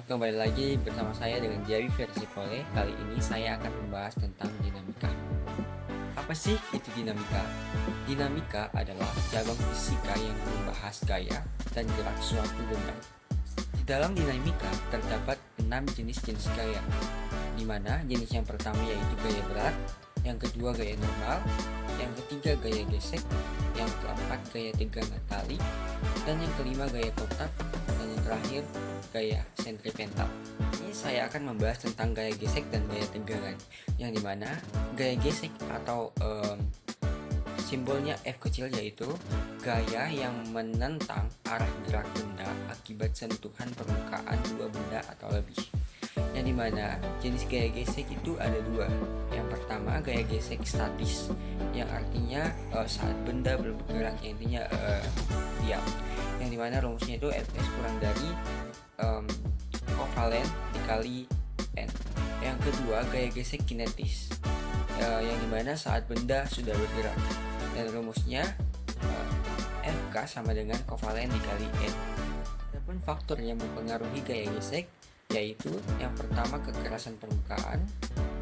kembali lagi bersama saya dengan Jawi versi Pole. Kali ini saya akan membahas tentang dinamika. Apa sih itu dinamika? Dinamika adalah cabang fisika yang membahas gaya dan gerak suatu benda. Di dalam dinamika terdapat 6 jenis-jenis gaya, di mana jenis yang pertama yaitu gaya berat, yang kedua gaya normal, yang ketiga gaya gesek, yang keempat gaya tegangan tali, dan yang kelima gaya kotak, dan yang terakhir gaya sentripetal. Ini saya akan membahas tentang gaya gesek dan gaya tegangan, yang dimana gaya gesek atau simbolnya F kecil yaitu gaya yang menentang arah gerak benda akibat sentuhan permukaan dua benda atau lebih. Yang dimana jenis gaya gesek itu ada dua. Yang pertama gaya gesek statis, yang artinya saat benda bergerak, yang intinya diam. Yang dimana rumusnya itu Fs kurang dari kovalen dikali N. Yang kedua gaya gesek kinetis, yang dimana saat benda sudah bergerak, dan rumusnya Fk sama dengan kovalen dikali N. Adapun faktor yang mempengaruhi gaya gesek yaitu yang pertama kekerasan permukaan,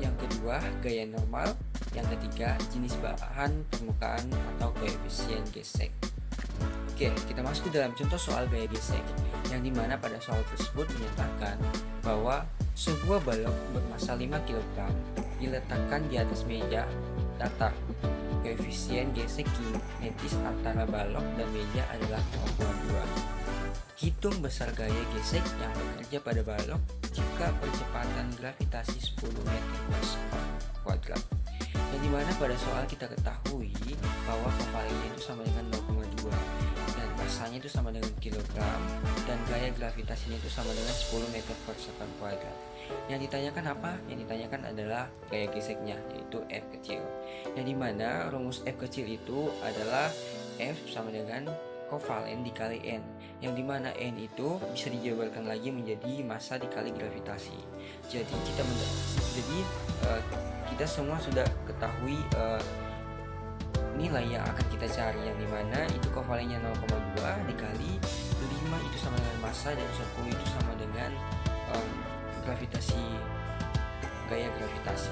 yang kedua gaya normal, yang ketiga jenis bahan permukaan atau koefisien gesek. Oke, kita masuk ke dalam contoh soal gaya gesek, yang dimana pada soal tersebut menyatakan bahwa sebuah balok bermassa 5 kg diletakkan di atas meja datar. Koefisien gesek kinetis antara balok dan meja adalah 0,2. Hitung besar gaya gesek yang bekerja pada balok jika percepatan gravitasi 10 meter per sekon kuadrat. Yang dimana pada soal kita ketahui bahwa kovalennya itu sama dengan 0,2 dan massanya itu sama dengan kilogram dan gaya gravitasinya itu sama dengan 10 meter per sekon kuadrat. Yang ditanyakan apa? Yang ditanyakan adalah gaya geseknya, yaitu F kecil. Yang dimana rumus F kecil itu adalah F sama dengan kovalen dikali N, yang dimana N itu bisa dijabarkan lagi menjadi massa dikali gravitasi. Jadi kita semua sudah ketahui nilai yang akan kita cari, yang dimana itu kovalennya 0,2 dikali 5 itu sama dengan massa, dan 10 itu sama dengan gravitasi, gaya gravitasi,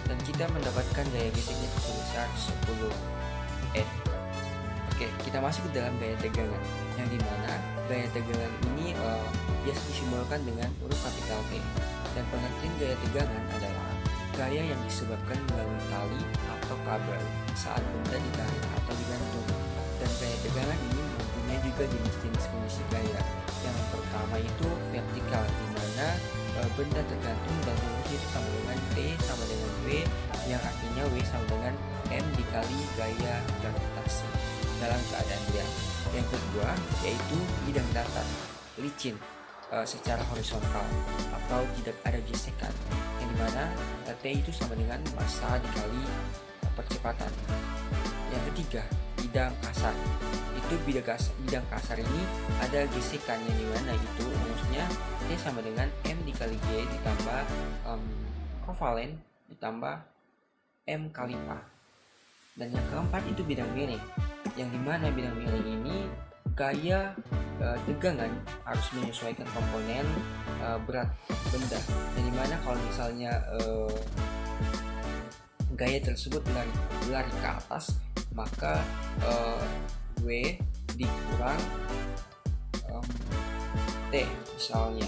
dan kita mendapatkan gaya geseknya sebesar 10 N. Oke, kita masuk ke dalam gaya tegangan, yang dimana gaya tegangan ini biasa disimbolkan dengan huruf kapital T, dan pengertian gaya tegangan adalah gaya yang disebabkan melalui tali atau kabel saat benda ditarik atau digantung. Dan gaya tegangan ini mempunyai juga jenis-jenis kondisi gaya. Yang pertama itu vertikal, di mana benda tergantung dan rumusnya itu sama dengan T sama dengan W, yang artinya W sama dengan M dikali gaya gravitasi dalam keadaan diam. Yang kedua yaitu bidang datar, licin secara horizontal atau tidak ada gesekan, yang dimana T itu sama dengan massa dikali percepatan. Yang ketiga bidang kasar, itu bidang kasar ini ada gesekan, yang dimana itu rumusnya T sama dengan M dikali G ditambah kovalen ditambah M kali A. Dan yang keempat itu bidang miring, yang dimana bidang miring ini gaya tegangan harus menyesuaikan komponen berat benda, yang dimana kalau misalnya gaya tersebut lari ke atas, maka W dikurang T misalnya,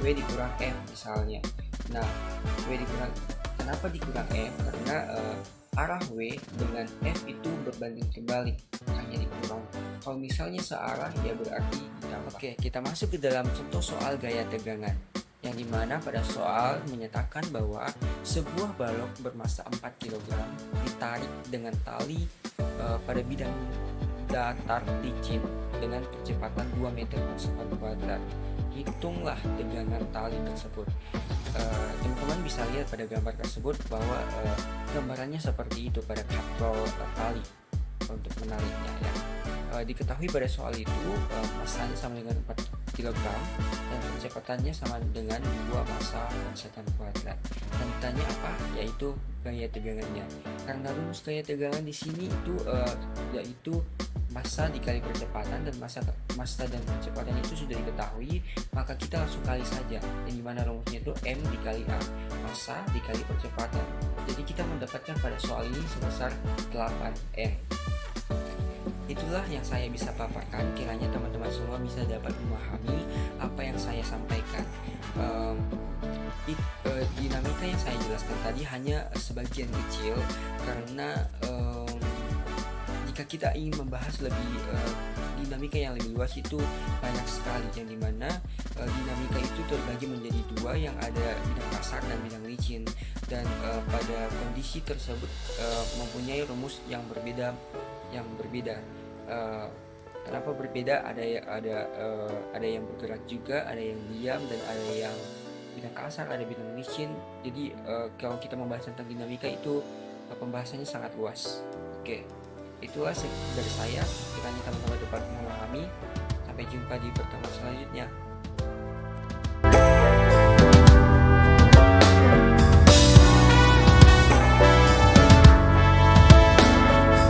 W dikurang M misalnya. Nah, W dikurang, kenapa dikurang M? Karena arah W dengan F itu berbanding terbalik, hanya dikurang. Kalau misalnya searah ya berarti ditambah. Oke, kita masuk ke dalam contoh soal gaya tegangan, yang dimana pada soal menyatakan bahwa sebuah balok bermassa 4 kg ditarik dengan tali pada bidang datar licin dengan kecepatan 2 meter per sekon kuadrat. Hitunglah tegangan tali tersebut. Teman-teman bisa lihat pada gambar tersebut bahwa gambarannya seperti itu pada katrol tali untuk menariknya ya. Diketahui pada soal itu massanya sama dengan 4 kg dan kecepatannya sama dengan 2 massa per sekon kuadrat. Dan ditanya apa? Yaitu gaya tegangannya. Karena rumus gaya tegangan di sini itu yaitu massa dikali percepatan, dan massa dan percepatan itu sudah diketahui, maka kita langsung kali saja, yang dimana rumusnya itu M dikali A, massa dikali percepatan. Jadi kita mendapatkan pada soal ini sebesar 8M. Itulah yang saya bisa paparkan, kiranya teman-teman semua bisa dapat memahami apa yang saya sampaikan. Dinamika yang saya jelaskan tadi hanya sebagian kecil, karena jika kita ingin membahas lebih dinamika yang lebih luas itu banyak sekali, yang dimana dinamika itu terbagi menjadi dua, yang ada bidang kasar dan bidang licin, dan pada kondisi tersebut mempunyai rumus yang berbeda. Kenapa berbeda? Ada yang bergerak juga, ada yang diam, dan ada yang bidang kasar, ada bidang licin. Jadi kalau kita membahas tentang dinamika itu pembahasannya sangat luas. Oke, itulah dari saya. Kiranya teman-teman dapat memahami. Sampai jumpa di pertemuan selanjutnya.